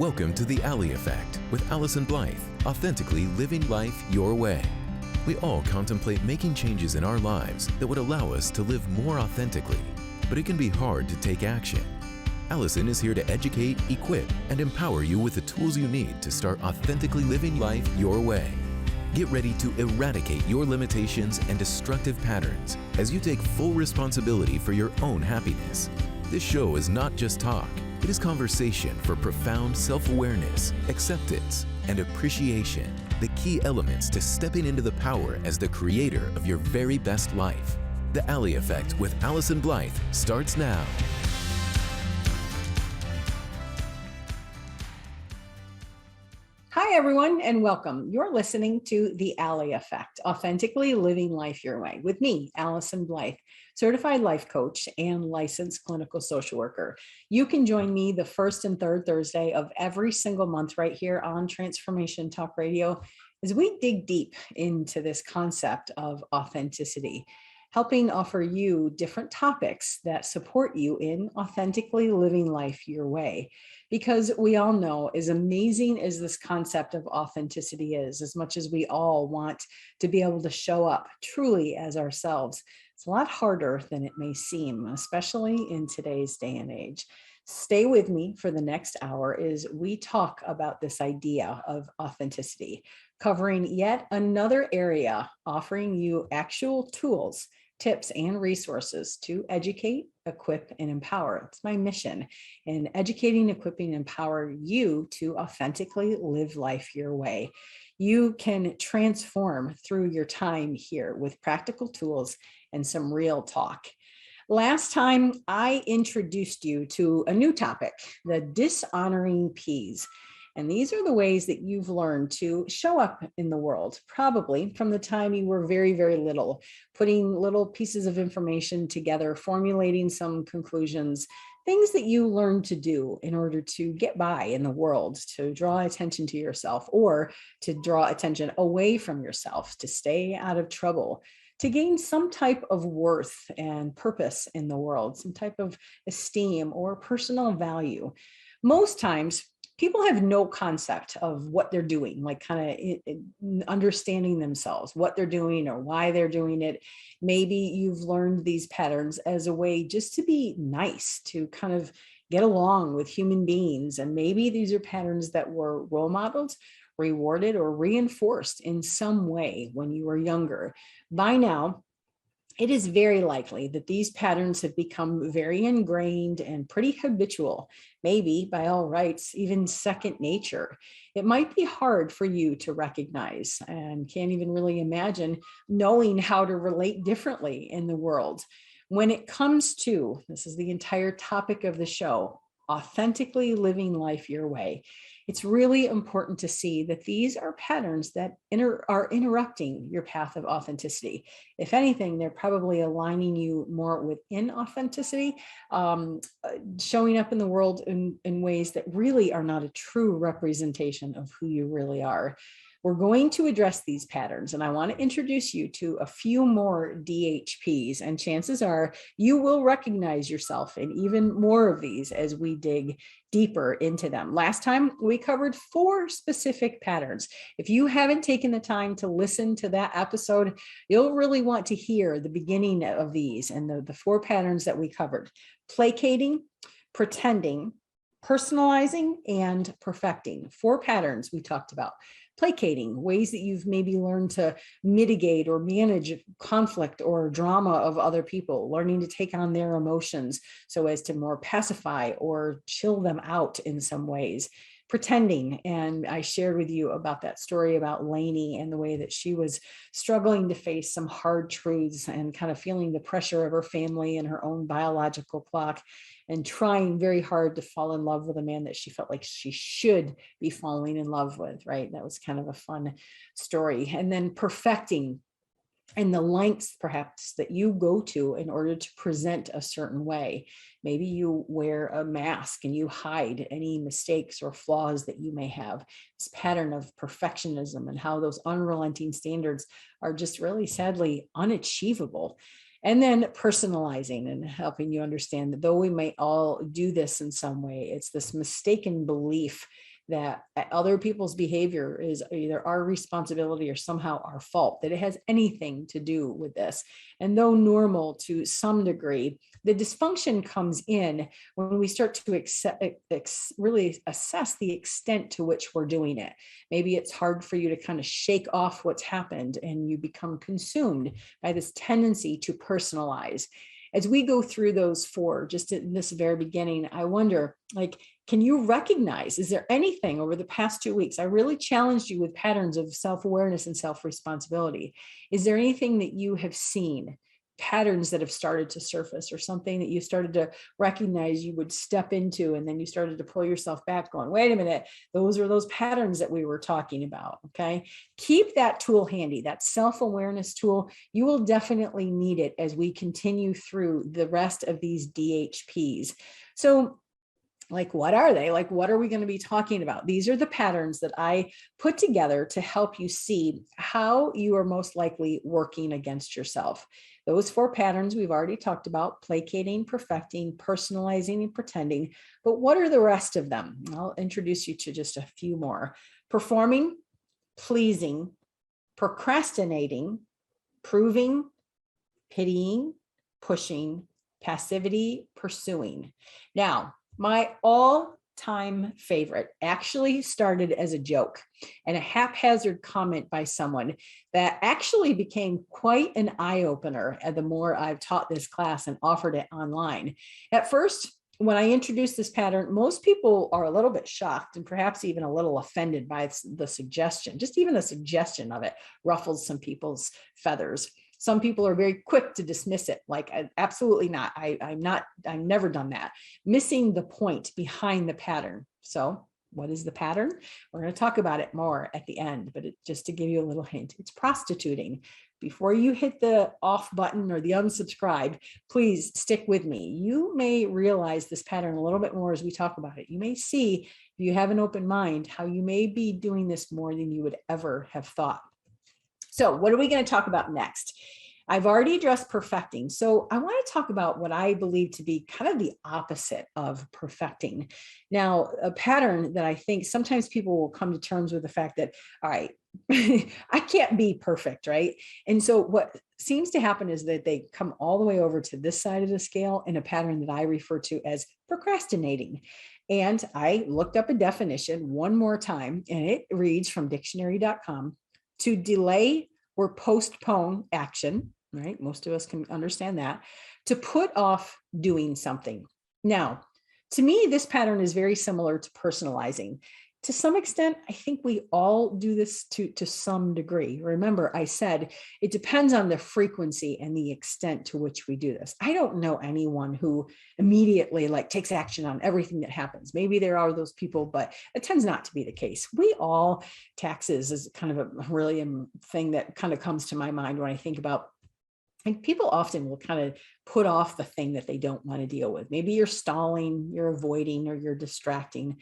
Welcome to the Ally Effect with Allyson Blythe, authentically living life your way. We all contemplate making changes in our lives that would allow us to live more authentically, but it can be hard to take action. Allyson is here to educate, equip, and empower you with the tools you need to start authentically living life your way. Get ready to eradicate your limitations and destructive patterns as you take full responsibility for your own happiness. This show is not just talk. It is conversation for profound self-awareness, acceptance, and appreciation, the key elements to stepping into the power as the creator of your very best life. The Ally Effect with Allyson Blythe starts now. Hi, everyone, and welcome. You're listening to The Ally Effect, authentically living life your way, with me, Allyson Blythe, certified life coach and licensed clinical social worker. You can join me the first and third Thursday of every single month right here on Transformation Talk Radio as we dig deep into this concept of authenticity, helping offer you different topics that support you in authentically living life your way. Because we all know, as amazing as this concept of authenticity is, as much as we all want to be able to show up truly as ourselves, it's a lot harder than it may seem, especially in today's day and age. Stay with me for the next hour as we talk about this idea of authenticity, covering yet another area, offering you actual tools, tips, and resources to educate, equip, and empower. It's my mission in educating, equipping, and empower you to authentically live life your way. You can transform through your time here with practical tools and some real talk. Last time I introduced you to a new topic, the Dishonoring Ps. And these are the ways that you've learned to show up in the world, probably from the time you were very, very little, putting little pieces of information together, formulating some conclusions, things that you learned to do in order to get by in the world, to draw attention to yourself or to draw attention away from yourself, to stay out of trouble, to gain some type of worth and purpose in the world, some type of esteem or personal value. Most times, people have no concept of what they're doing, like kind of understanding themselves, what they're doing or why they're doing it. Maybe you've learned these patterns as a way just to be nice, to kind of get along with human beings. And maybe these are patterns that were role modeled, rewarded, or reinforced in some way when you were younger. By now, it is very likely that these patterns have become very ingrained and pretty habitual, maybe by all rights, even second nature. It might be hard for you to recognize and can't even really imagine knowing how to relate differently in the world. When it comes to, this is the entire topic of the show, authentically living life your way, it's really important to see that these are patterns that are interrupting your path of authenticity. If anything, they're probably aligning you more with inauthenticity, showing up in the world in ways that really are not a true representation of who you really are. We're going to address these patterns, and I want to introduce you to a few more DHPs, and chances are you will recognize yourself in even more of these as we dig deeper into them. Last time, we covered 4 specific patterns. If you haven't taken the time to listen to that episode, you'll really want to hear the beginning of these and the 4 patterns that we covered: placating, pretending, personalizing, and perfecting. 4 patterns we talked about. Placating, ways that you've maybe learned to mitigate or manage conflict or drama of other people, learning to take on their emotions so as to more pacify or chill them out in some ways. Pretending, and I shared with you about that story about Lainey and the way that she was struggling to face some hard truths and kind of feeling the pressure of her family and her own biological clock, and trying very hard to fall in love with a man that she felt like she should be falling in love with, right? That was kind of a fun story. And then perfecting, and the lengths perhaps that you go to in order to present a certain way. Maybe you wear a mask and you hide any mistakes or flaws that you may have. This pattern of perfectionism and how those unrelenting standards are just really sadly unachievable. And then personalizing and helping you understand that though we might all do this in some way, it's this mistaken belief that other people's behavior is either our responsibility or somehow our fault, that it has anything to do with this. And though normal to some degree, the dysfunction comes in when we start to really assess the extent to which we're doing it. Maybe it's hard for you to kind of shake off what's happened and you become consumed by this tendency to personalize. As we go through those four, just in this very beginning, I wonder, like, can you recognize, is there anything over the past 2 weeks? I really challenged you with patterns of self-awareness and self-responsibility. Is there anything that you have seen, patterns that have started to surface, or something that you started to recognize you would step into, and then you started to pull yourself back going, wait a minute, those are those patterns that we were talking about? Okay. Keep that tool handy, that self-awareness tool. You will definitely need it as we continue through the rest of these DHPs. So, like, what are they? Like, what are we going to be talking about? These are the patterns that I put together to help you see how you are most likely working against yourself. Those four patterns we've already talked about: placating, perfecting, personalizing, and pretending. But what are the rest of them? I'll introduce you to just a few more: performing, pleasing, procrastinating, proving, pitying, pushing, passivity, pursuing. Now, my all-time favorite actually started as a joke and a haphazard comment by someone that actually became quite an eye-opener the more I've taught this class and offered it online. At first, when I introduced this pattern, most people are a little bit shocked and perhaps even a little offended by the suggestion. Just even the suggestion of it ruffles some people's feathers. Some people are very quick to dismiss it, like, absolutely not. I've never done that. Missing the point behind the pattern. So what is the pattern? We're going to talk about it more at the end, but just to give you a little hint, it's prostituting. Before you hit the off button or the unsubscribe, please stick with me. You may realize this pattern a little bit more as we talk about it. You may see, if you have an open mind, how you may be doing this more than you would ever have thought. So what are we going to talk about next? I've already addressed perfecting. So I want to talk about what I believe to be kind of the opposite of perfecting. Now, a pattern that I think sometimes people will come to terms with the fact that, all right, I can't be perfect, right? And so what seems to happen is that they come all the way over to this side of the scale in a pattern that I refer to as procrastinating. And I looked up a definition one more time, and it reads from dictionary.com: to delay or postpone action, right? Most of us can understand that. To put off doing something. Now, to me, this pattern is very similar to personalizing. To some extent, I think we all do this to some degree. Remember, I said it depends on the frequency and the extent to which we do this. I don't know anyone who immediately takes action on everything that happens. Maybe there are those people, but it tends not to be the case. We all, taxes is kind of a really thing that kind of comes to my mind when I think about, and people often will kind of put off the thing that they don't want to deal with. Maybe you're stalling, you're avoiding, or you're distracting.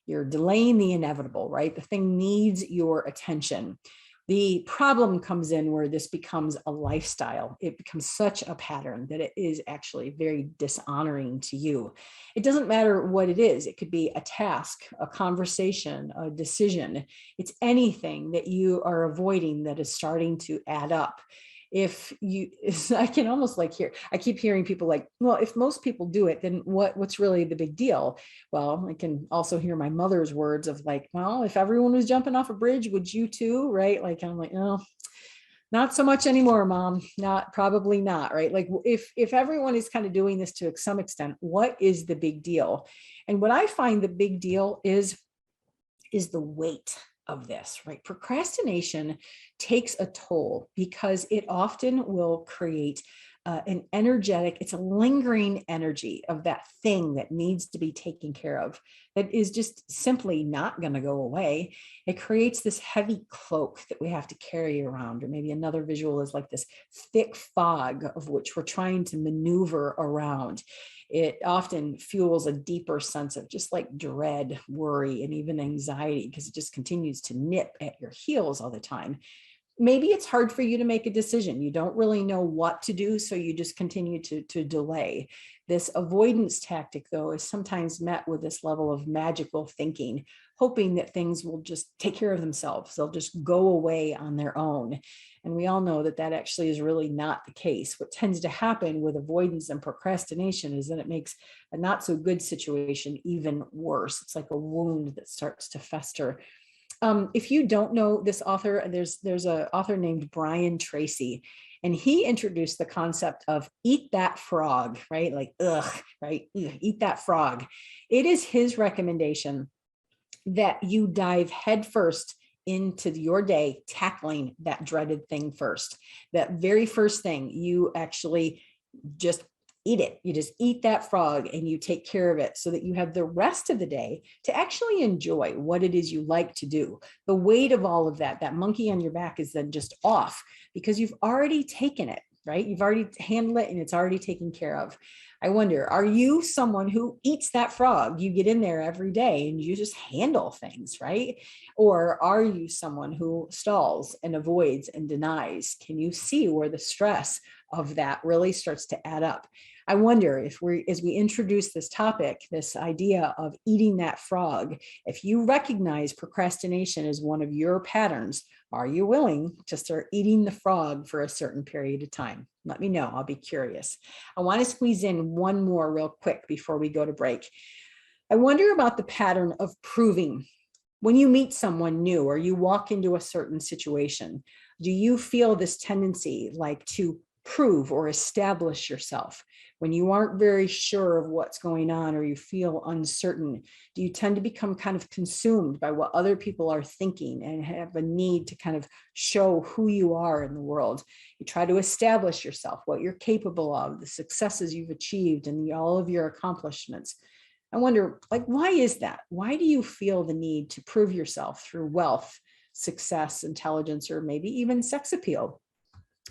You're delaying the inevitable, right? The thing needs your attention. The problem comes in where this becomes a lifestyle. It becomes such a pattern that it is actually very dishonoring to you. It doesn't matter what it is. It could be a task, a conversation, a decision. It's anything that you are avoiding that is starting to add up. I can almost I keep hearing people like, well, if most people do it, then what's really the big deal? Well, I can also hear my mother's words of well, if everyone was jumping off a bridge, would you too? Right? I'm like, no, not so much anymore, Mom. Probably not. Right? If everyone is kind of doing this to some extent, what is the big deal? And what I find the big deal is the weight of this, right? Procrastination takes a toll because it often will create an energetic, it's a lingering energy of that thing that needs to be taken care of that is just simply not going to go away. It creates this heavy cloak that we have to carry around, or maybe another visual is like this thick fog of which we're trying to maneuver around. It often fuels a deeper sense of just dread, worry, and even anxiety because it just continues to nip at your heels all the time. Maybe it's hard for you to make a decision. You don't really know what to do, so you just continue to delay. This avoidance tactic, though, is sometimes met with this level of magical thinking. hoping that things will just take care of themselves. They'll just go away on their own. And we all know that that actually is really not the case. What tends to happen with avoidance and procrastination is that it makes a not so good situation even worse. It's like a wound that starts to fester. If you don't know this author, there's an author named Brian Tracy, and he introduced the concept of eat that frog, right? Like, right? Ugh, eat that frog. It is his recommendation that you dive headfirst into your day, tackling that dreaded thing first. That very first thing, you actually just eat it. You just eat that frog and you take care of it so that you have the rest of the day to actually enjoy what it is you like to do. The weight of all of that monkey on your back is then just off because you've already taken it, right? You've already handled it and it's already taken care of. I wonder, are you someone who eats that frog? You get in there every day and you just handle things, right? Or are you someone who stalls and avoids and denies? Can you see where the stress of that really starts to add up? I wonder if as we introduce this topic, this idea of eating that frog, if you recognize procrastination as one of your patterns, are you willing to start eating the frog for a certain period of time? Let me know. I'll be curious. I want to squeeze in one more real quick before we go to break. I wonder about the pattern of proving. When you meet someone new or you walk into a certain situation, do you feel this tendency like to prove or establish yourself? When you aren't very sure of what's going on or you feel uncertain, do you tend to become kind of consumed by what other people are thinking and have a need to kind of show who you are in the world? You try to establish yourself, what you're capable of, the successes you've achieved, and all of your accomplishments. I wonder, like, why is that? Why do you feel the need to prove yourself through wealth, success, intelligence, or maybe even sex appeal?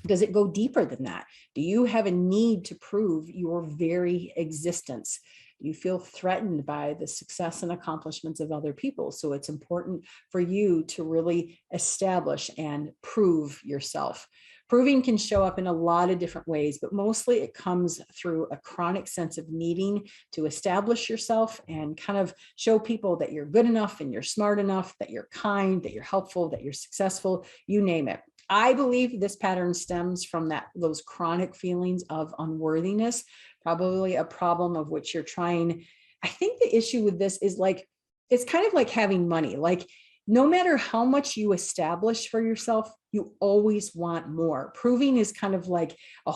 Does it go deeper than that? Do you have a need to prove your very existence? Do you feel threatened by the success and accomplishments of other people? So it's important for you to really establish and prove yourself. Proving can show up in a lot of different ways, but mostly it comes through a chronic sense of needing to establish yourself and kind of show people that you're good enough and you're smart enough, that you're kind, that you're helpful, that you're successful, you name it. I believe this pattern stems from those chronic feelings of unworthiness, probably a problem of which you're trying. I think the issue with this is like, it's kind of like having money. Like, no matter how much you establish for yourself, you always want more. Proving is kind of like a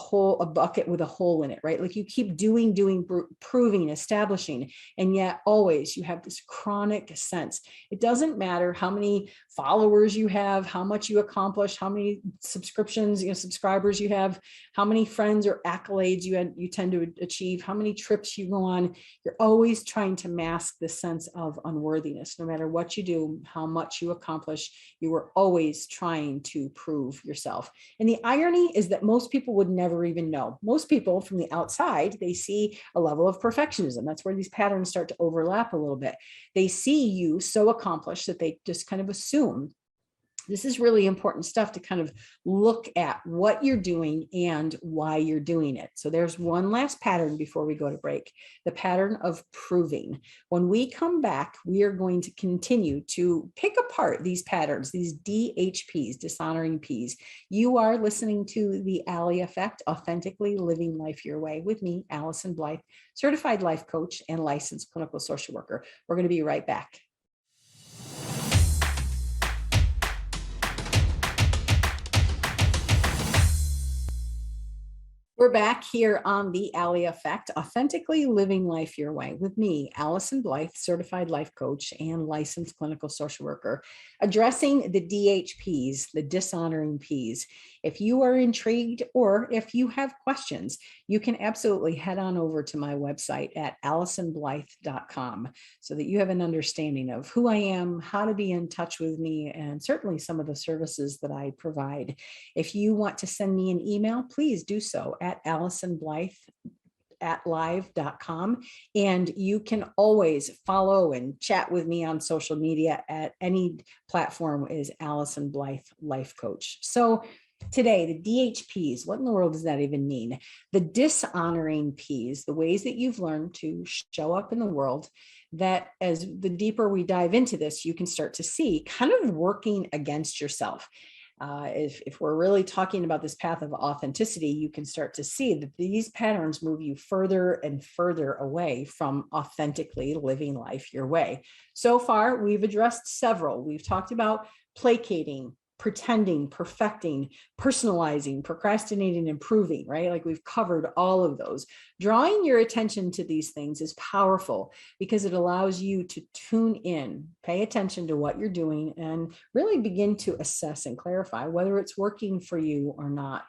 bucket with a hole in it, right? Like you keep doing, proving, establishing, and yet always you have this chronic sense. It doesn't matter how many followers you have, how much you accomplish, how many subscriptions, subscribers you have, how many friends or accolades you tend to achieve, how many trips you go on. You're always trying to mask this sense of unworthiness. No matter what you do, how much you accomplish, you are always trying to prove yourself. And the irony is that most people would never even know. Most people from the outside, they see a level of perfectionism. That's where these patterns start to overlap a little bit. They see you so accomplished that they just kind of assume. This is really important stuff to kind of look at what you're doing and why you're doing it. So there's one last pattern before we go to break, the pattern of proving. When we come back, we are going to continue to pick apart these patterns, these DHPs, dishonoring Ps. You are listening to the Ally Effect, Authentically Living Life Your Way, with me, Allyson Blythe, certified life coach and licensed clinical social worker. We're going to be right back. We're back here on the Ally Effect, Authentically Living Life Your Way, with me, Allyson Blythe, certified life coach and licensed clinical social worker, addressing the DHPs, the dishonoring Ps. If you are intrigued or if you have questions, you can absolutely head on over to my website at AllysonBlythe.com so that you have an understanding of who I am, how to be in touch with me, and certainly some of the services that I provide. If you want to send me an email, please do so at AllysonBlythe@live.com. And you can always follow and chat with me on social media at any platform is Allyson Blythe Life Coach. So today, the DHPs, what in the world does that even mean? The dishonoring Ps, the ways that you've learned to show up in the world that as the deeper we dive into this, you can start to see kind of working against yourself. If we're really talking about this path of authenticity, you can start to see that these patterns move you further and further away from authentically living life your way. So far, we've addressed several. We've talked about placating, pretending, perfecting, personalizing, procrastinating, improving, right? Like we've covered all of those. Drawing your attention to these things is powerful because it allows you to tune in, pay attention to what you're doing, and really begin to assess and clarify whether it's working for you or not.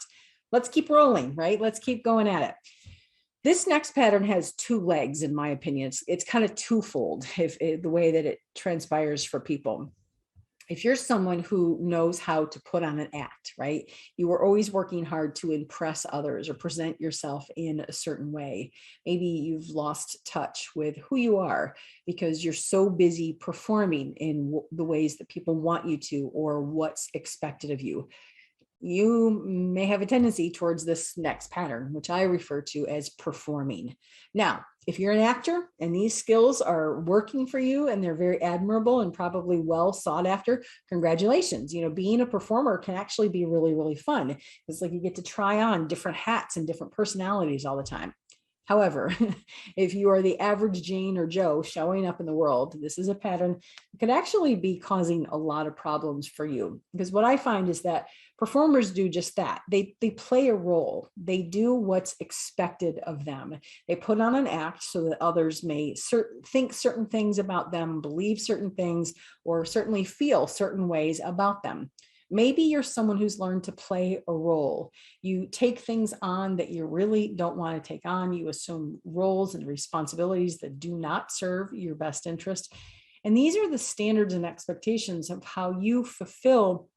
Let's keep rolling, right? Let's keep going at it. This next pattern has two legs, in my opinion. It's kind of twofold the way that it transpires for people. If you're someone who knows how to put on an act, right? You are always working hard to impress others or present yourself in a certain way. Maybe you've lost touch with who you are because you're so busy performing in the ways that people want you to or what's expected of you. You may have a tendency towards this next pattern, which I refer to as performing. Now, if you're an actor and these skills are working for you and they're very admirable and probably well sought after, congratulations. Being a performer can actually be really, really fun. It's like you get to try on different hats and different personalities all the time. However, if you are the average Jane or Joe showing up in the world, this is a pattern that could actually be causing a lot of problems for you. Because what I find is that performers do just that. They play a role. They do what's expected of them. They put on an act so that others may think certain things about them, believe certain things, or certainly feel certain ways about them. Maybe you're someone who's learned to play a role. You take things on that you really don't want to take on. You assume roles and responsibilities that do not serve your best interest. And these are the standards and expectations of how you fulfill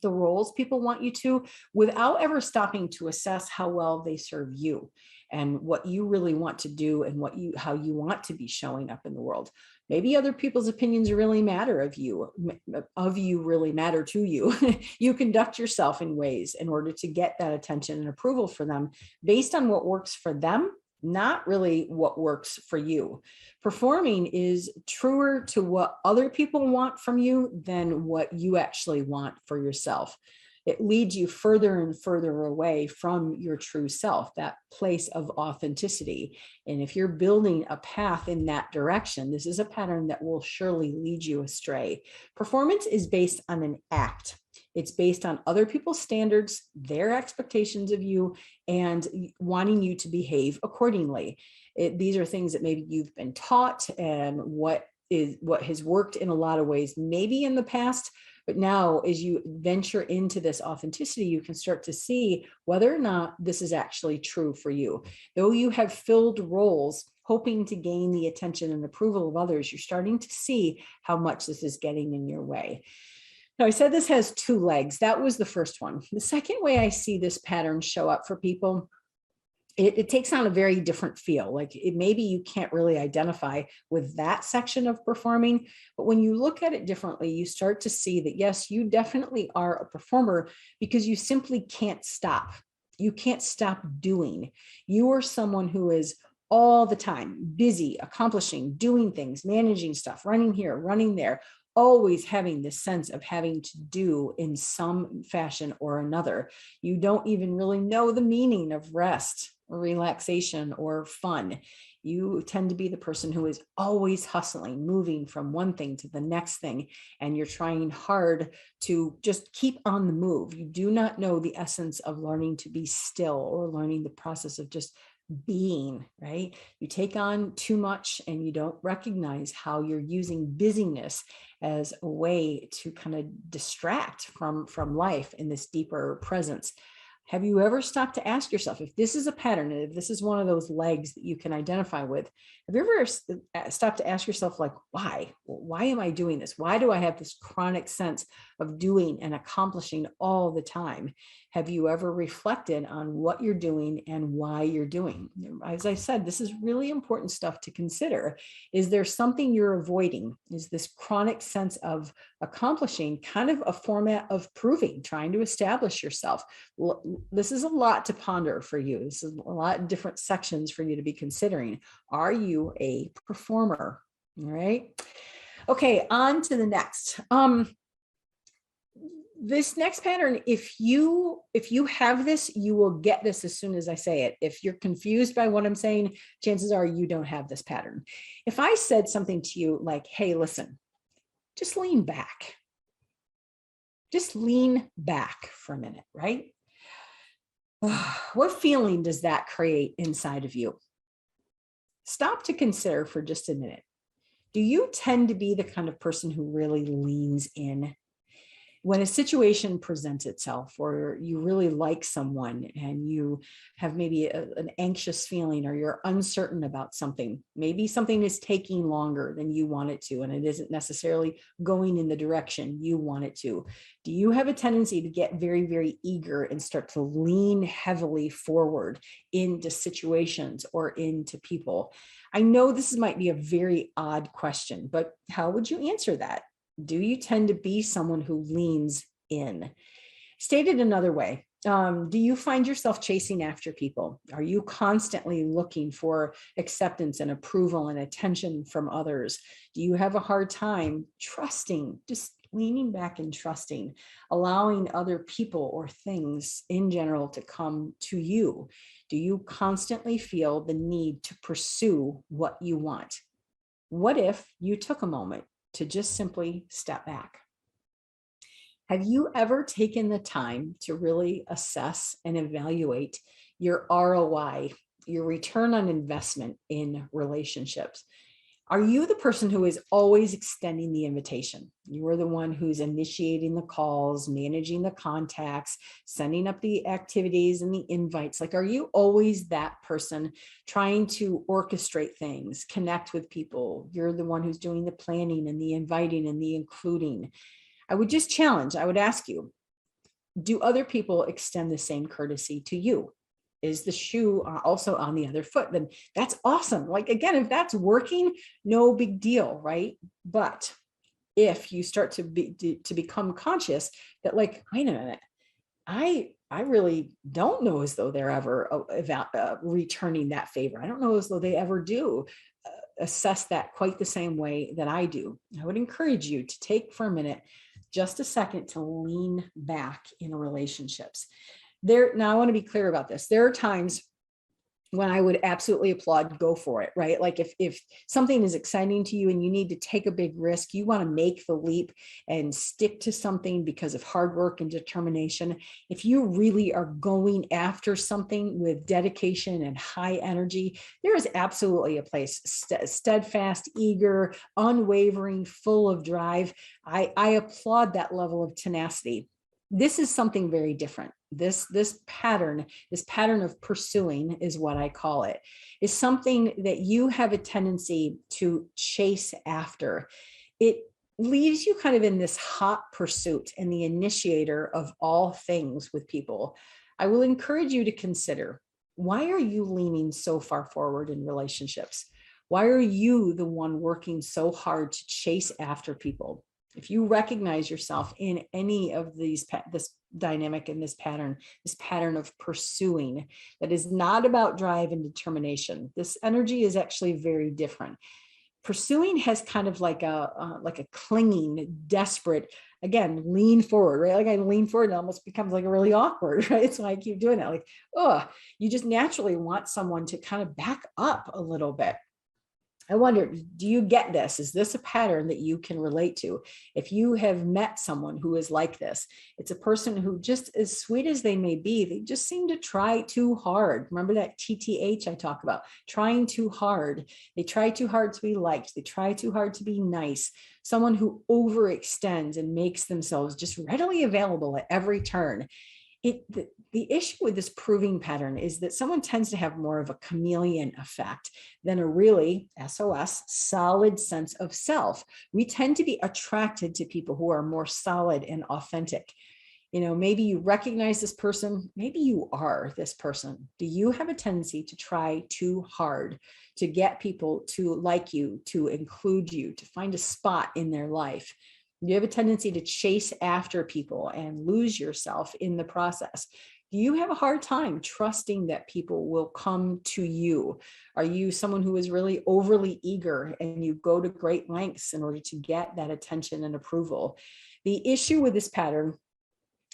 the roles people want you to without ever stopping to assess how well they serve you and what you really want to do and how you want to be showing up in the world. Maybe other people's opinions really matter of you really matter to you. You conduct yourself in ways in order to get that attention and approval for them based on what works for them, not really what works for you. Performing is truer to what other people want from you than what you actually want for yourself. It leads you further and further away from your true self, that place of authenticity. And if you're building a path in that direction, this is a pattern that will surely lead you astray. Performance is based on an act. It's based on other people's standards, their expectations of you, and wanting you to behave accordingly. These are things that maybe you've been taught and what has worked in a lot of ways, maybe in the past. But now, as you venture into this authenticity, you can start to see whether or not this is actually true for you. Though you have filled roles hoping to gain the attention and approval of others, you're starting to see how much this is getting in your way. Now, I said this has two legs. That was the first one. The second way I see this pattern show up for people, it takes on a very different feel. Like maybe you can't really identify with that section of performing, but when you look at it differently, you start to see that, yes, you definitely are a performer because you simply can't stop. You can't stop doing. You are someone who is all the time busy, accomplishing, doing things, managing stuff, running here, running there, always having this sense of having to do in some fashion or another. You don't even really know the meaning of rest or relaxation or fun. You tend to be the person who is always hustling, moving from one thing to the next thing, and you're trying hard to just keep on the move. You do not know the essence of learning to be still or learning the process of just being, right? You take on too much and you don't recognize how you're using busyness as a way to kind of distract from life in this deeper presence. Have you ever stopped to ask yourself, if this is a pattern, if this is one of those legs that you can identify with, have you ever stopped to ask yourself, like, why? Why am I doing this? Why do I have this chronic sense of doing and accomplishing all the time? Have you ever reflected on what you're doing and why you're doing? As I said, this is really important stuff to consider. Is there something you're avoiding? Is this chronic sense of accomplishing kind of a format of proving, trying to establish yourself? This is a lot to ponder for you. This is a lot of different sections for you to be considering. Are you a performer? All right. Okay, on to the next. This next pattern, if you have this, you will get this as soon as I say it. If you're confused by what I'm saying, chances are you don't have this pattern. If I said something to you like, hey, listen, just lean back. Just lean back for a minute, right? What feeling does that create inside of you? Stop to consider for just a minute. Do you tend to be the kind of person who really leans in? When a situation presents itself, or you really like someone and you have maybe an anxious feeling, or you're uncertain about something, maybe something is taking longer than you want it to, and it isn't necessarily going in the direction you want it to. Do you have a tendency to get very, very eager and start to lean heavily forward into situations or into people? I know this might be a very odd question, but how would you answer that? Do you tend to be someone who leans in? Stated another way, do you find yourself chasing after people? Are you constantly looking for acceptance and approval and attention from others? Do you have a hard time trusting, just leaning back and trusting, allowing other people or things in general to come to you? Do you constantly feel the need to pursue what you want? What if you took a moment to just simply step back? Have you ever taken the time to really assess and evaluate your ROI, your return on investment in relationships? Are you the person who is always extending the invitation? You are the one who's initiating the calls, managing the contacts, sending up the activities and the invites. Like, are you always that person trying to orchestrate things, connect with people? You're the one who's doing the planning and the inviting and the including. I would just challenge, I would ask you, do other people extend the same courtesy to you? Is the shoe also on the other foot? Then that's awesome. Like, again, if that's working, no big deal, right? But if you start to become conscious that, like, wait a minute, I really don't know as though they're ever returning that favor. I don't know as though they ever do assess that quite the same way that I do. I would encourage you to take for a minute, just a second, to lean back in relationships. Now I want to be clear about this. There are times when I would absolutely applaud, go for it, right? Like, if something is exciting to you and you need to take a big risk, you want to make the leap and stick to something because of hard work and determination. If you really are going after something with dedication and high energy, there is absolutely a place, steadfast, eager, unwavering, full of drive. I applaud that level of tenacity. This is something very different. This pattern of pursuing, is what I call it, is something that you have a tendency to chase after. It leaves you kind of in this hot pursuit and the initiator of all things with people. I will encourage you to consider, why are you leaning so far forward in relationships? Why are you the one working so hard to chase after people? If you recognize yourself in any of these, this dynamic and this pattern of pursuing, that is not about drive and determination, this energy is actually very different. Pursuing has kind of like a clinging, desperate, again, lean forward, right? Like, I lean forward and it almost becomes like a really awkward, right? So I keep doing that. Like, you just naturally want someone to kind of back up a little bit. I wonder, do you get this? Is this a pattern that you can relate to? If you have met someone who is like this, it's a person who, just as sweet as they may be, they just seem to try too hard. Remember that TTH I talk about, trying too hard. They try too hard to be liked. They try too hard to be nice. Someone who overextends and makes themselves just readily available at every turn. The issue with this proving pattern is that someone tends to have more of a chameleon effect than a really SOS solid sense of self. We tend to be attracted to people who are more solid and authentic. Maybe you recognize this person, maybe you are this person. Do you have a tendency to try too hard to get people to like you, to include you, to find a spot in their life? You have a tendency to chase after people and lose yourself in the process. Do you have a hard time trusting that people will come to you? Are you someone who is really overly eager and you go to great lengths in order to get that attention and approval? The issue with this pattern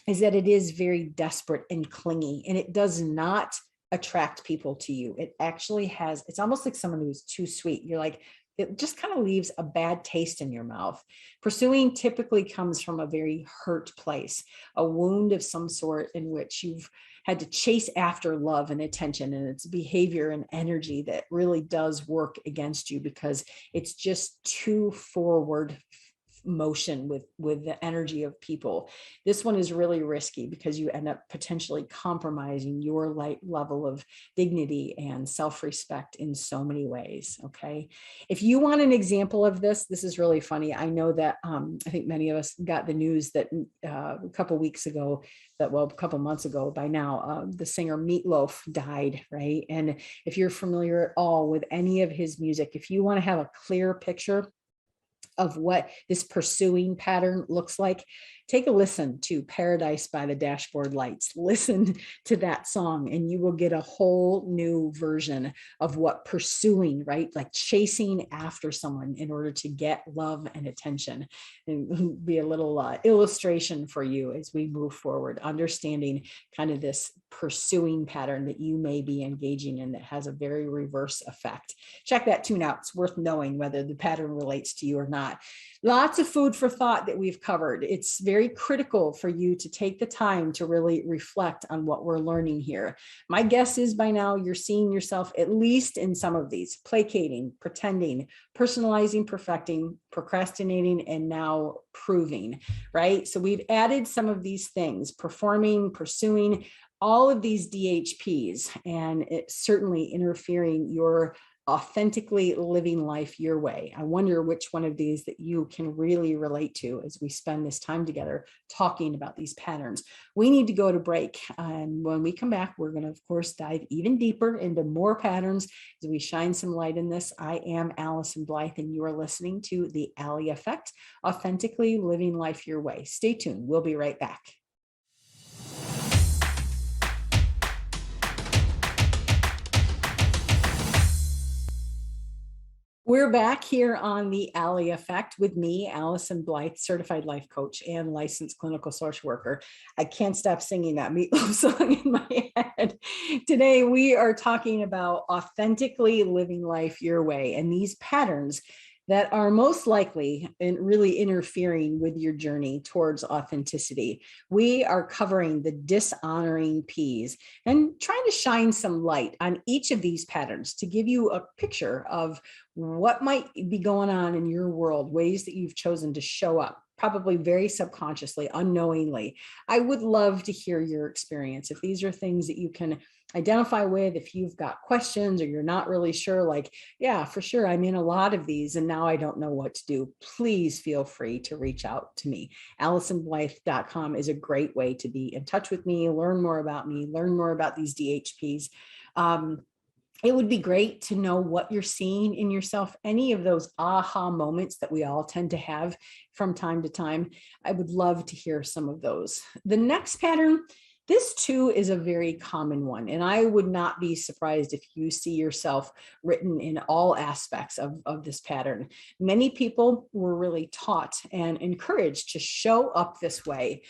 is that it is very desperate and clingy, and it does not attract people to you. It actually has, it's almost like someone who's too sweet. You're like, it just kind of leaves a bad taste in your mouth. Pursuing typically comes from a very hurt place, a wound of some sort in which you've had to chase after love and attention, and it's behavior and energy that really does work against you because it's just too forward motion with the energy of people. This one is really risky because you end up potentially compromising your level of dignity and self-respect in so many ways. Okay, if you want an example of this is really funny. I know that I think many of us got the news that a couple weeks ago, a couple months ago by now, the singer Meatloaf died, right? And if you're familiar at all with any of his music, if you want to have a clear picture of what this pursuing pattern looks like, take a listen to Paradise by the Dashboard Lights. Listen to that song and you will get a whole new version of what pursuing, right? Like chasing after someone in order to get love and attention. And be a little illustration for you as we move forward, understanding kind of this pursuing pattern that you may be engaging in that has a very reverse effect. Check that tune out. It's worth knowing whether the pattern relates to you or not. Lots of food for thought that we've covered. It's very critical for you to take the time to really reflect on what we're learning here. My guess is by now you're seeing yourself at least in some of these: placating, pretending, personalizing, perfecting, procrastinating, and now proving, right? So we've added some of these things: performing, pursuing, all of these DHPs, and it's certainly interfering your authentically living life your way. I wonder which one of these that you can really relate to as we spend this time together talking about these patterns. We need to go to break. And when we come back, we're going to, of course, dive even deeper into more patterns as we shine some light in this. I am Allyson Blythe, and you are listening to The Ally Effect, authentically living life your way. Stay tuned. We'll be right back. We're back here on The Ally Effect with me, Allyson Blythe, certified life coach and licensed clinical social worker. I can't stop singing that Meatloaf song in my head. Today, we are talking about authentically living life your way and these patterns that are most likely in really interfering with your journey towards authenticity. We are covering the dishonoring Ps and trying to shine some light on each of these patterns to give you a picture of what might be going on in your world, ways that you've chosen to show up, probably very subconsciously, unknowingly. I would love to hear your experience. If these are things that you can identify with, if you've got questions or you're not really sure, like, yeah, for sure, I'm in a lot of these and now I don't know what to do, please feel free to reach out to me. AllysonBlythe.com is a great way to be in touch with me, learn more about me, learn more about these DHPs. It would be great to know what you're seeing in yourself, any of those aha moments that we all tend to have from time to time. I would love to hear some of those. The next pattern, this too is a very common one, and I would not be surprised if you see yourself written in all aspects of this pattern. Many people were really taught and encouraged to show up this way.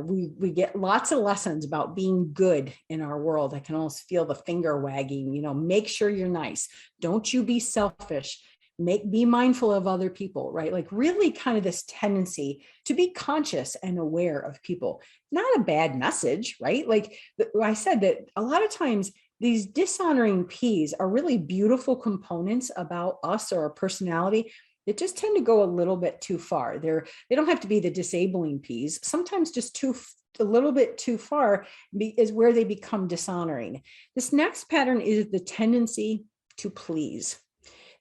We get lots of lessons about being good in our world. I can almost feel the finger wagging, make sure you're nice. Don't you be selfish. Be mindful of other people, right? Like really kind of this tendency to be conscious and aware of people. Not a bad message, right? Like I said, that a lot of times these dishonoring Ps are really beautiful components about us or our personality that just tend to go a little bit too far. They don't have to be the disabling Ps. Sometimes just a little bit too far is where they become dishonoring. This next pattern is the tendency to please.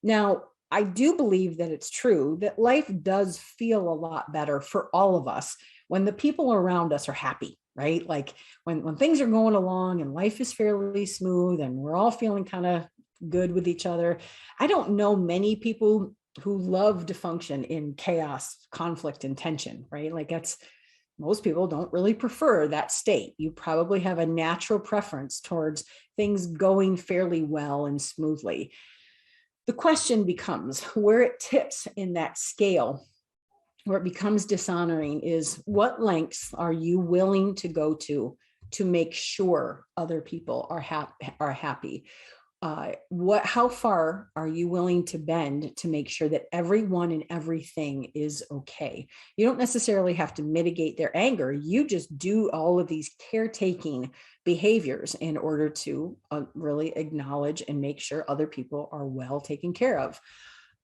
Now, I do believe that it's true that life does feel a lot better for all of us when the people around us are happy, right? Like when things are going along and life is fairly smooth and we're all feeling kind of good with each other. I don't know many people who love to function in chaos, conflict, and tension, right? Like most people don't really prefer that state. You probably have a natural preference towards things going fairly well and smoothly. The question becomes where it tips in that scale, where it becomes dishonoring, is what lengths are you willing to go to make sure other people are happy? How far are you willing to bend to make sure that everyone and everything is okay? You don't necessarily have to mitigate their anger. You just do all of these caretaking behaviors in order to really acknowledge and make sure other people are well taken care of.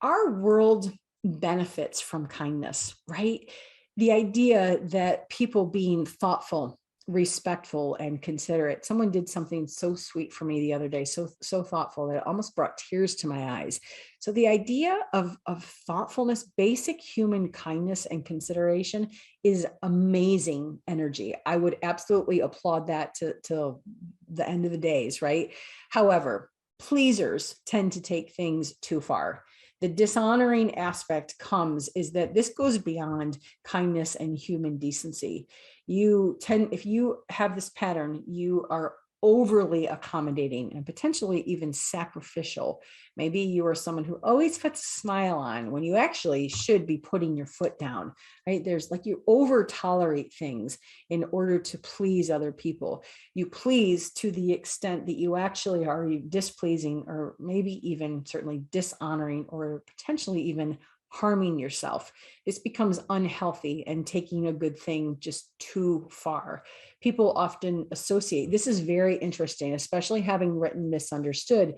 Our world benefits from kindness, right? The idea that people being thoughtful, respectful, and considerate. Someone did something so sweet for me the other day, so thoughtful that it almost brought tears to my eyes. So the idea of thoughtfulness, basic human kindness and consideration is amazing energy. I would absolutely applaud that till the end of the days, right? However, pleasers tend to take things too far. The dishonoring aspect comes is that this goes beyond kindness and human decency. If you have this pattern, you are overly accommodating and potentially even sacrificial. Maybe you are someone who always puts a smile on when you actually should be putting your foot down, right? There's like you over tolerate things in order to please other people. You please to the extent that you actually are displeasing, or maybe even certainly dishonoring, or potentially even harming yourself. This becomes unhealthy and taking a good thing just too far. People often associate, this is very interesting, especially having written Misunderstood.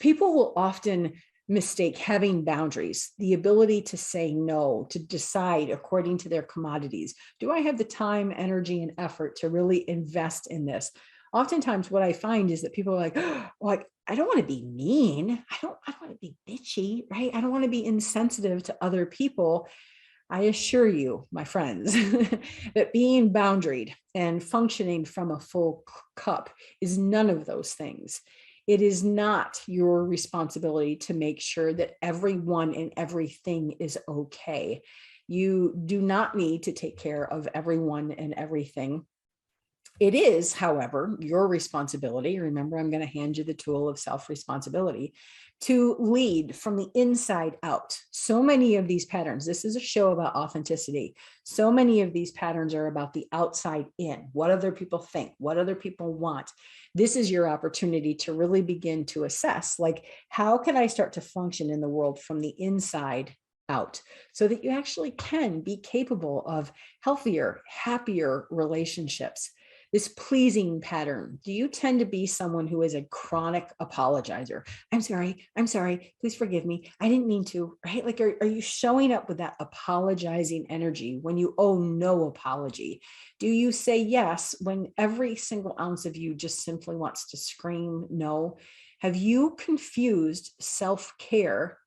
People will often mistake having boundaries, the ability to say no, to decide according to their commodities. Do I have the time, energy, and effort to really invest in this? Oftentimes what I find is that people are like, oh, like, I don't want to be mean. I don't want to be bitchy, right? I don't want to be insensitive to other people. I assure you, my friends, that being boundaried and functioning from a full cup is none of those things. It is not your responsibility to make sure that everyone and everything is okay. You do not need to take care of everyone and everything. It is, however, your responsibility. Remember, I'm going to hand you the tool of self-responsibility to lead from the inside out. So many of these patterns, this is a show about authenticity. So many of these patterns are about the outside in, what other people think, what other people want. This is your opportunity to really begin to assess, like, how can I start to function in the world from the inside out, so that you actually can be capable of healthier, happier relationships. This pleasing pattern. Do you tend to be someone who is a chronic apologizer? I'm sorry, please forgive me. I didn't mean to, right? Like, are you showing up with that apologizing energy when you owe no apology? Do you say yes when every single ounce of you just simply wants to scream no? Have you confused self-care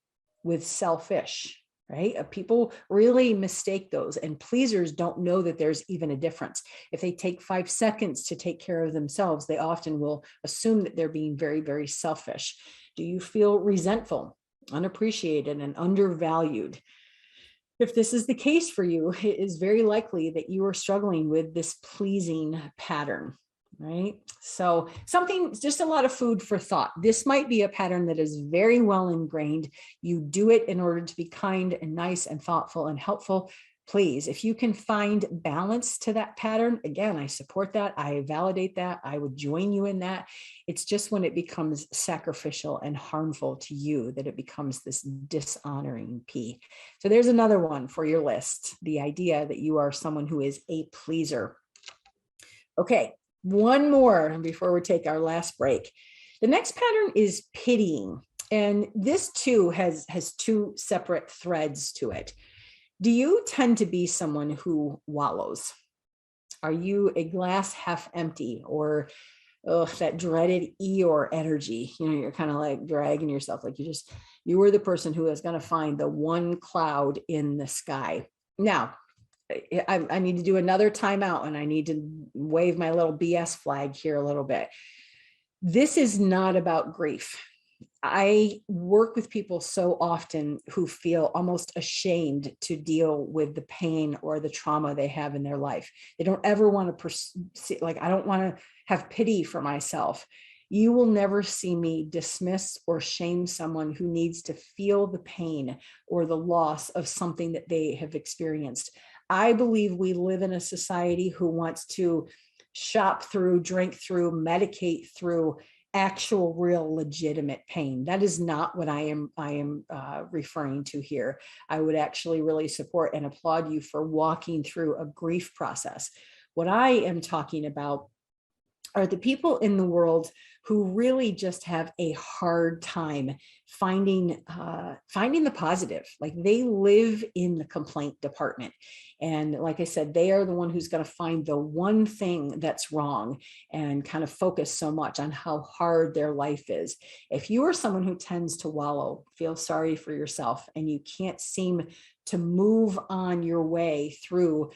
with selfish? Right? People really mistake those, and pleasers don't know that there's even a difference. If they take 5 seconds to take care of themselves, they often will assume that they're being very, very selfish. Do you feel resentful, unappreciated, and undervalued? If this is the case for you, it is very likely that you are struggling with this pleasing pattern. Right? So just a lot of food for thought. This might be a pattern that is very well ingrained. You do it in order to be kind and nice and thoughtful and helpful. Please, if you can find balance to that pattern, again, I support that. I validate that. I would join you in that. It's just when it becomes sacrificial and harmful to you that it becomes this dishonoring P. So there's another one for your list. The idea that you are someone who is a pleaser. Okay. One more before we take our last break. The next pattern is pitying. And this too has 2 separate threads to it. Do you tend to be someone who wallows? Are you a glass half empty, or that dreaded Eeyore energy? You're kind of like dragging yourself, like you were the person who is going to find the one cloud in the sky. Now, I need to do another timeout, and I need to wave my little BS flag here a little bit. This is not about grief. I work with people so often who feel almost ashamed to deal with the pain or the trauma they have in their life. They don't ever want to like, I don't want to have pity for myself. You will never see me dismiss or shame someone who needs to feel the pain or the loss of something that they have experienced. I believe we live in a society who wants to shop through, drink through, medicate through actual, real, legitimate pain. That is not what I am referring to here. I would actually really support and applaud you for walking through a grief process. What I am talking about are the people in the world who really just have a hard time finding the positive. Like, they live in the complaint department, and like I said, they are the one who's going to find the one thing that's wrong and kind of focus so much on how hard their life is. If you are someone who tends to wallow, feel sorry for yourself, and you can't seem to move on your way through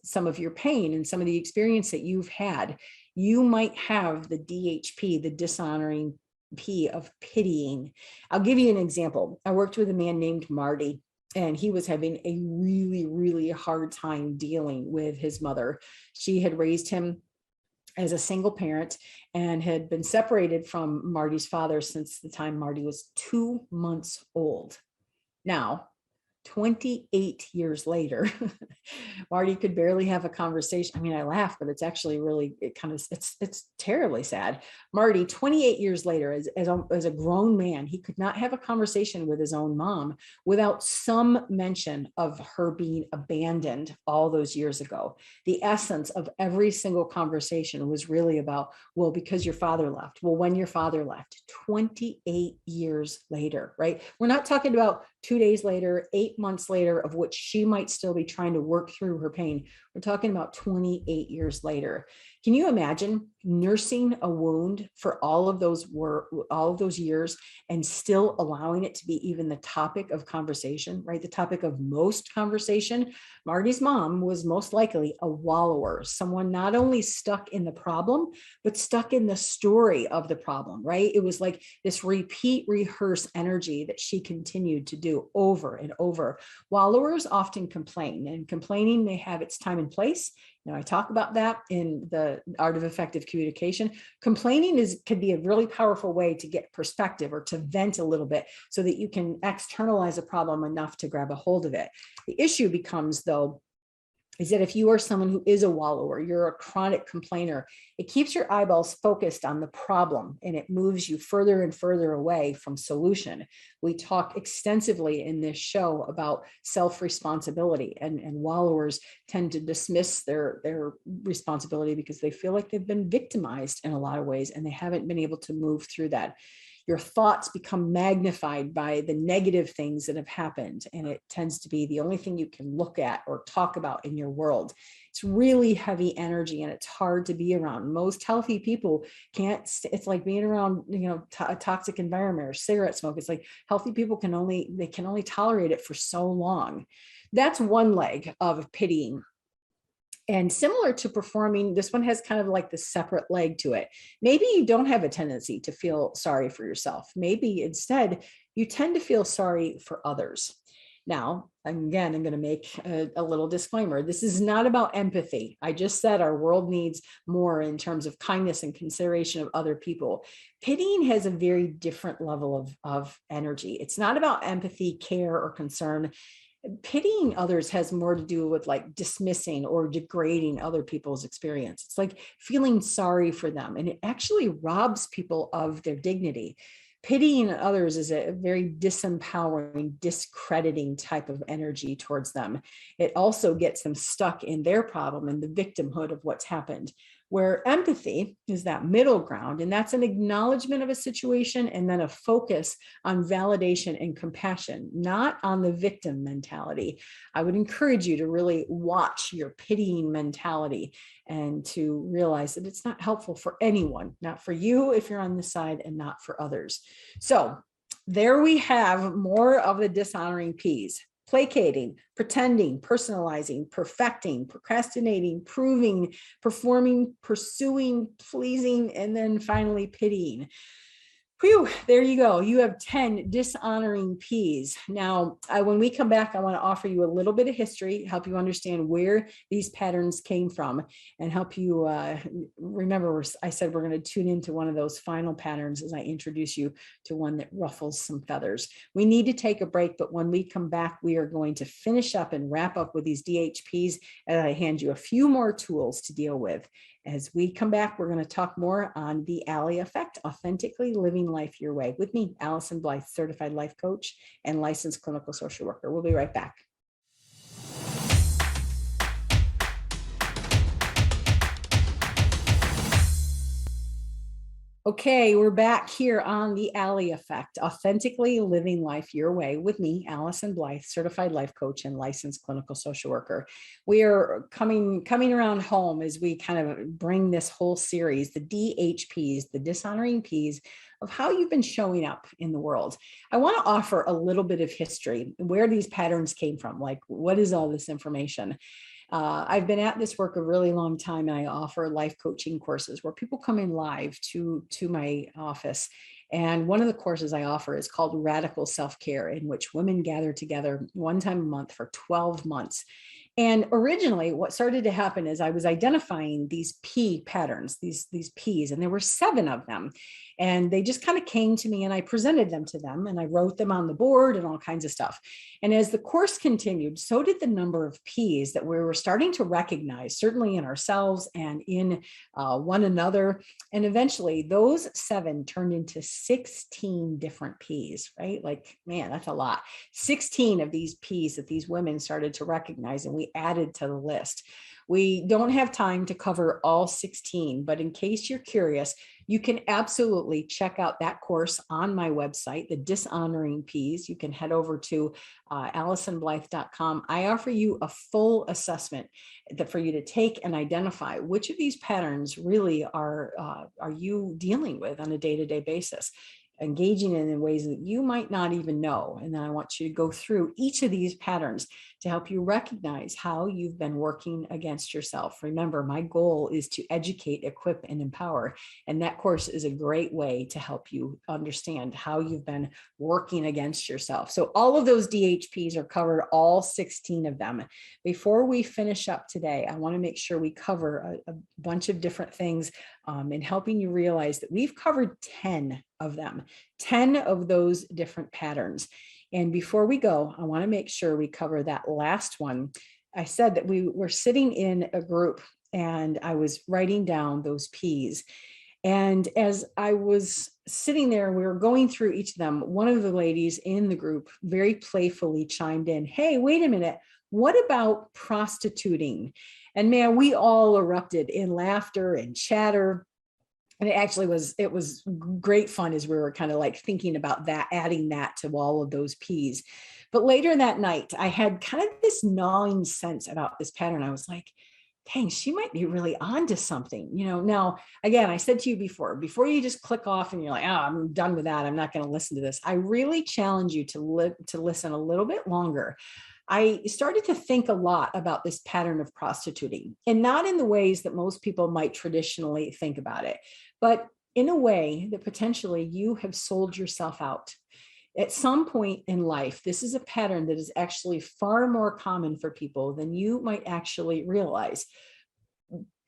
some of your pain and some of the experience that you've had, you might have the DHP, the dishonoring P of pitying. I'll give you an example. I worked with a man named Marty, and he was having a really, really hard time dealing with his mother. She had raised him as a single parent and had been separated from Marty's father since the time Marty was 2 months old. Now, 28 years later, Marty could barely have a conversation. I mean, I laugh, but it's actually really, it's terribly sad. Marty, 28 years later, as a grown man, he could not have a conversation with his own mom without some mention of her being abandoned all those years ago. The essence of every single conversation was really about, well, because your father left. Well, when your father left, 28 years later, right? We're not talking about 2 days later, 8 months later, of which she might still be trying to work through her pain. We're talking about 28 years later. Can you imagine nursing a wound for all of those years and still allowing it to be even the topic of conversation, right? The topic of most conversation. Marty's mom was most likely a wallower, someone not only stuck in the problem, but stuck in the story of the problem, right? It was like this repeat, rehearse energy that she continued to do over and over. Wallowers often complain, and complaining may have its time and place. Now, I talk about that in the Art of Effective Communication. Complaining can be a really powerful way to get perspective or to vent a little bit so that you can externalize a problem enough to grab a hold of it. The issue becomes, though, is that if you are someone who is a wallower, you're a chronic complainer, it keeps your eyeballs focused on the problem and it moves you further and further away from solution. We talk extensively in this show about self-responsibility, and wallowers tend to dismiss their responsibility because they feel like they've been victimized in a lot of ways and they haven't been able to move through that. Your thoughts become magnified by the negative things that have happened, and it tends to be the only thing you can look at or talk about in your world. It's really heavy energy and it's hard to be around. Most healthy people can't, it's like being around, a toxic environment or cigarette smoke. It's like healthy people can only tolerate it for so long. That's one leg of pitying. And similar to performing, this one has kind of like the separate leg to it. Maybe you don't have a tendency to feel sorry for yourself. Maybe instead you tend to feel sorry for others. Now, again, I'm going to make a little disclaimer. This is not about empathy. I just said our world needs more in terms of kindness and consideration of other people. Pitying has a very different level of energy. It's not about empathy, care, or concern. Pitying others has more to do with like dismissing or degrading other people's experience. It's like feeling sorry for them, and it actually robs people of their dignity. Pitying others is a very disempowering, discrediting type of energy towards them. It also gets them stuck in their problem and the victimhood of what's happened. Where empathy is that middle ground, and that's an acknowledgement of a situation and then a focus on validation and compassion, not on the victim mentality. I would encourage you to really watch your pitying mentality and to realize that it's not helpful for anyone, not for you if you're on this side and not for others. So there we have more of the dishonoring Ps. Placating, pretending, personalizing, perfecting, procrastinating, proving, performing, pursuing, pleasing, and then finally pitying. Whew, there you go. You have 10 dishonoring Ps. Now, when we come back, I want to offer you a little bit of history, help you understand where these patterns came from, and help you remember, I said we're going to tune into one of those final patterns as I introduce you to one that ruffles some feathers. We need to take a break, but when we come back, we are going to finish up and wrap up with these DHPs, and I hand you a few more tools to deal with. As we come back, we're going to talk more on the Ally effect, authentically living life your way, with me, Allyson Blythe, certified life coach and licensed clinical social worker. We'll be right back. Okay, we're back here on the Ally effect, authentically living life your way, with me, Allyson Blythe, certified life coach and licensed clinical social worker. We are coming around home as we kind of bring this whole series, the DHPs, the dishonoring Ps, of how you've been showing up in the world. I want to offer a little bit of history, where these patterns came from, like what is all this information? I've been at this work a really long time, and I offer life coaching courses where people come in live to my office. And one of the courses I offer is called Radical Self-Care, in which women gather together one time a month for 12 months. And originally what started to happen is I was identifying these P patterns, these Ps, and there were 7 of them. And they just kind of came to me, and I presented them to them, and I wrote them on the board and all kinds of stuff. And as the course continued, so did the number of Ps that we were starting to recognize, certainly in ourselves and in one another. And eventually those 7 turned into 16 different Ps, right? Like, man, that's a lot. 16 of these Ps that these women started to recognize, and we added to the list. We don't have time to cover all 16, but in case you're curious, you can absolutely check out that course on my website, the Dishonoring Ps. You can head over to AllysonBlythe.com. I offer you a full assessment for you to take and identify which of these patterns really are you dealing with on a day-to-day basis, engaging in ways that you might not even know. And then I want you to go through each of these patterns to help you recognize how you've been working against yourself. Remember, my goal is to educate, equip, and empower. And that course is a great way to help you understand how you've been working against yourself. So all of those DHPs are covered, all 16 of them. Before we finish up today, I want to make sure we cover a bunch of different things in helping you realize that we've covered 10 of them, 10 of those different patterns. And before we go, I want to make sure we cover that last one. I said that we were sitting in a group, and I was writing down those Ps. And as I was sitting there, we were going through each of them. One of the ladies in the group very playfully chimed in, "Hey, wait a minute. What about prostituting?" And man, we all erupted in laughter and chatter. And it was great fun as we were kind of like thinking about that, adding that to all of those Ps. But later that night, I had kind of this gnawing sense about this pattern. I was like, dang, she might be really onto something. Now, again, I said to you before you just click off and you're like, oh, I'm done with that, I'm not going to listen to this. I really challenge you to listen a little bit longer. I started to think a lot about this pattern of prostituting, and not in the ways that most people might traditionally think about it, but in a way that potentially you have sold yourself out. At some point in life, this is a pattern that is actually far more common for people than you might actually realize.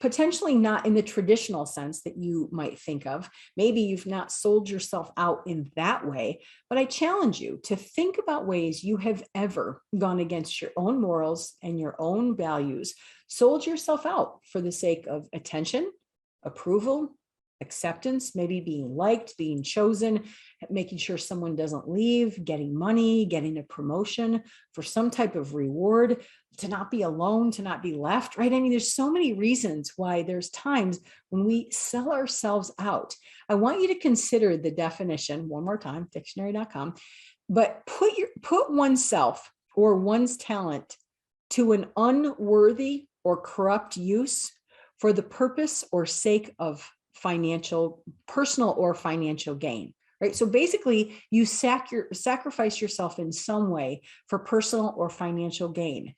Potentially not in the traditional sense that you might think of. Maybe you've not sold yourself out in that way, but I challenge you to think about ways you have ever gone against your own morals and your own values, sold yourself out for the sake of attention, approval, acceptance, maybe being liked, being chosen, making sure someone doesn't leave, getting money, getting a promotion, for some type of reward, to not be alone, to not be left, right? I mean, there's so many reasons why there's times when we sell ourselves out. I want you to consider the definition one more time, dictionary.com, but put oneself or one's talent to an unworthy or corrupt use for the purpose or sake of personal or financial gain, right? So basically you sacrifice yourself in some way for personal or financial gain.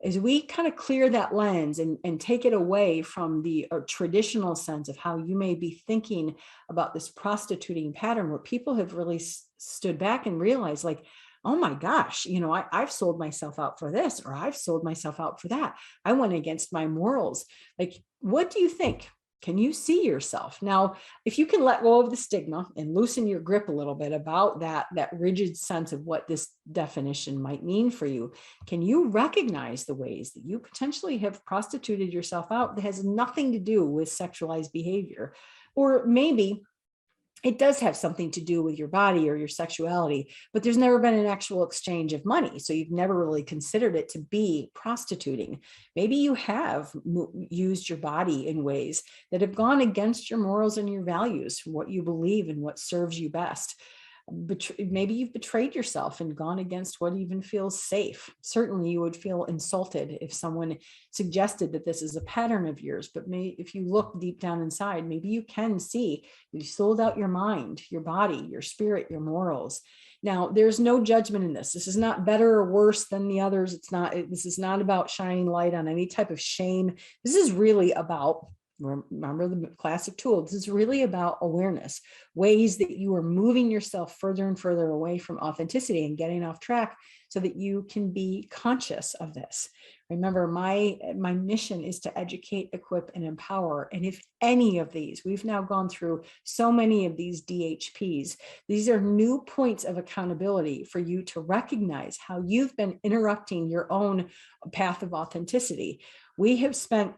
as we kind of clear that lens and take it away from the traditional sense of how you may be thinking about this prostituting pattern, where people have really stood back and realized, like, oh my gosh, I've sold myself out for this, or I've sold myself out for that. I went against my morals. Like, what do you think? Can you see yourself? Now, if you can let go of the stigma and loosen your grip a little bit about that rigid sense of what this definition might mean for you, can you recognize the ways that you potentially have prostituted yourself out that has nothing to do with sexualized behavior? Or maybe it does have something to do with your body or your sexuality, but there's never been an actual exchange of money. So you've never really considered it to be prostituting. Maybe you have used your body in ways that have gone against your morals and your values, what you believe and what serves you best. Maybe you've betrayed yourself and gone against what even feels safe. Certainly you would feel insulted if someone suggested that this is a pattern of yours, but if you look deep down inside, maybe you can see you sold out your mind, your body, your spirit, your morals. Now, there's no judgment in this. This is not better or worse than the others. This is not about shining light on any type of shame. This is really about, remember the classic tool, this is really about awareness, ways that you are moving yourself further and further away from authenticity and getting off track so that you can be conscious of this. Remember, my mission is to educate, equip, and empower. And if any of these, we've now gone through so many of these DHPs, these are new points of accountability for you to recognize how you've been interrupting your own path of authenticity. We have spent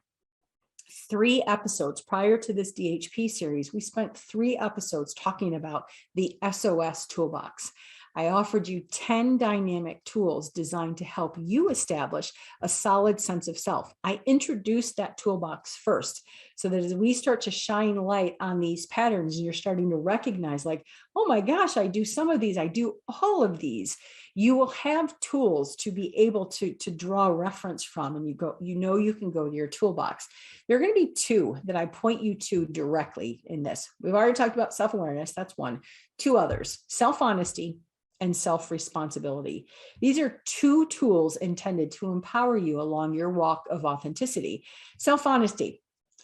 3 episodes prior to this DHP series. We spent 3 episodes talking about the SOS toolbox. I offered you 10 dynamic tools designed to help you establish a solid sense of self. I introduced that toolbox first so that as we start to shine light on these patterns, and you're starting to recognize, like, oh my gosh, I do some of these, I do all of these. You will have tools to be able to draw reference from, and you can go to your toolbox. There are going to be 2 that I point you to directly in this. We've already talked about self-awareness. That's one. 2 others: self-honesty and self-responsibility. These are 2 tools intended to empower you along your walk of authenticity. Self-honesty,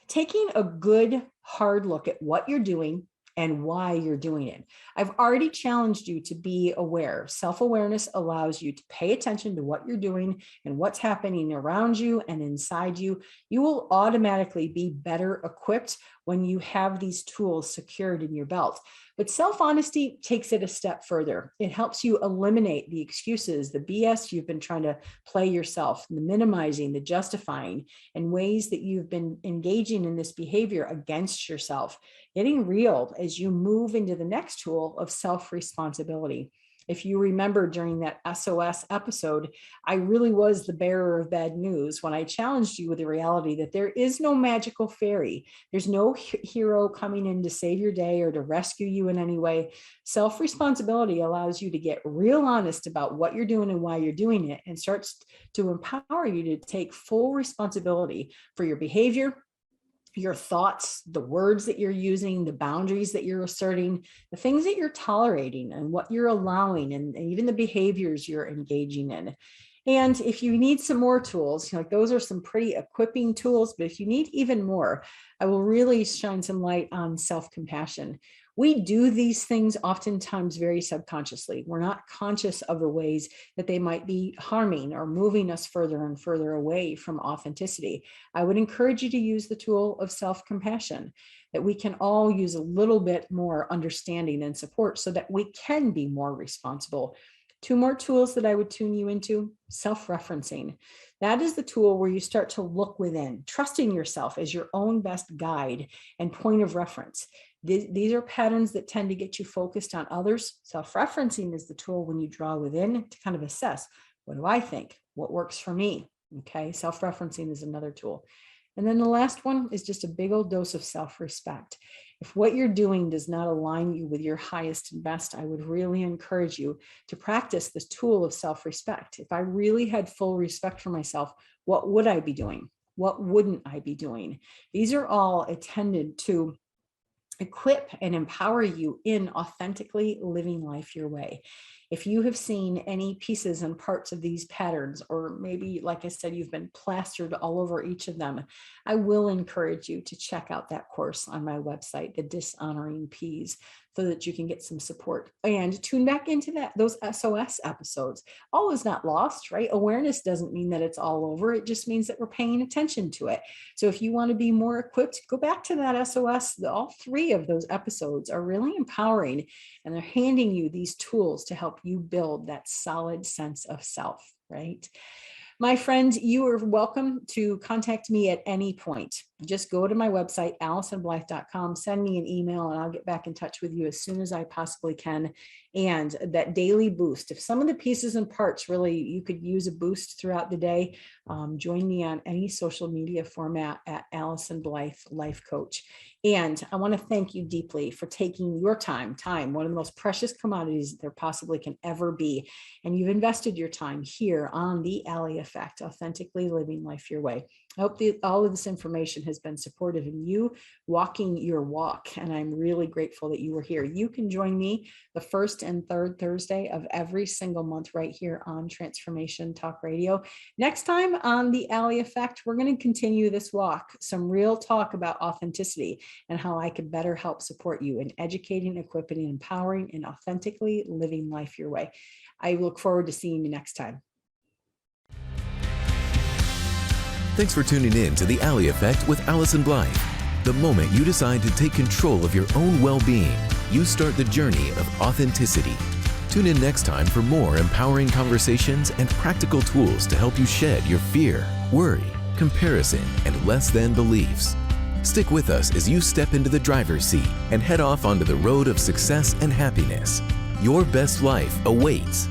taking a good hard look at what you're doing and why you're doing it. I've already challenged you to be aware. Self-awareness allows you to pay attention to what you're doing and what's happening around you and inside you. You will automatically be better equipped when you have these tools secured in your belt. But self-honesty takes it a step further. It helps you eliminate the excuses, the BS you've been trying to play yourself, the minimizing, the justifying, and ways that you've been engaging in this behavior against yourself. Getting real as you move into the next tool of self-responsibility. If you remember during that SOS episode, I really was the bearer of bad news when I challenged you with the reality that there is no magical fairy. There's no hero coming in to save your day or to rescue you in any way. Self-responsibility allows you to get real honest about what you're doing and why you're doing it, and starts to empower you to take full responsibility for your behavior, your thoughts, the words that you're using, the boundaries that you're asserting, the things that you're tolerating and what you're allowing, and even the behaviors you're engaging in. And if you need some more tools, like those are some pretty equipping tools, but if you need even more, I will really shine some light on self-compassion. We do these things oftentimes very subconsciously. We're not conscious of the ways that they might be harming or moving us further and further away from authenticity. I would encourage you to use the tool of self-compassion, that we can all use a little bit more understanding and support so that we can be more responsible. 2 more tools that I would tune you into: self-referencing. That is the tool where you start to look within, trusting yourself as your own best guide and point of reference. These are patterns that tend to get you focused on others. Self-referencing is the tool when you draw within to kind of assess, what do I think? What works for me? Okay, self-referencing is another tool. And then the last one is just a big old dose of self-respect. If what you're doing does not align you with your highest and best, I would really encourage you to practice this tool of self-respect. If I really had full respect for myself, what would I be doing? What wouldn't I be doing? These are all intended to equip and empower you in authentically living life your way. If you have seen any pieces and parts of these patterns, or maybe, like I said, you've been plastered all over each of them, I will encourage you to check out that course on my website, the Dishonoring Ps, so that you can get some support and tune back into those SOS episodes. All is not lost, right? Awareness doesn't mean that it's all over. It just means that we're paying attention to it. So if you want to be more equipped, go back to that SOS. All three of those episodes are really empowering, and they're handing you these tools to help you build that solid sense of self, right? My friend, you are welcome to contact me at any point. Just go to my website, AllysonBlythe.com, send me an email, and I'll get back in touch with you as soon as I possibly can. And that daily boost, if some of the pieces and parts really, you could use a boost throughout the day, join me on any social media format at Allyson Blythe Life Coach. And I want to thank you deeply for taking your time, one of the most precious commodities there possibly can ever be. And you've invested your time here on the Ally Effect, authentically living life your way. I hope all of this information has been supportive in you walking your walk, and I'm really grateful that you were here. You can join me the first and third Thursday of every single month right here on Transformation Talk Radio. Next time on the Ally Effect, we're going to continue this walk, some real talk about authenticity and how I could better help support you in educating, equipping, and empowering and authentically living life your way. I look forward to seeing you next time. Thanks for tuning in to the Ally Effect with Allyson Blythe. The moment you decide to take control of your own well-being, you start the journey of authenticity. Tune in next time for more empowering conversations and practical tools to help you shed your fear, worry, comparison, and less than beliefs. Stick with us as you step into the driver's seat and head off onto the road of success and happiness. Your best life awaits.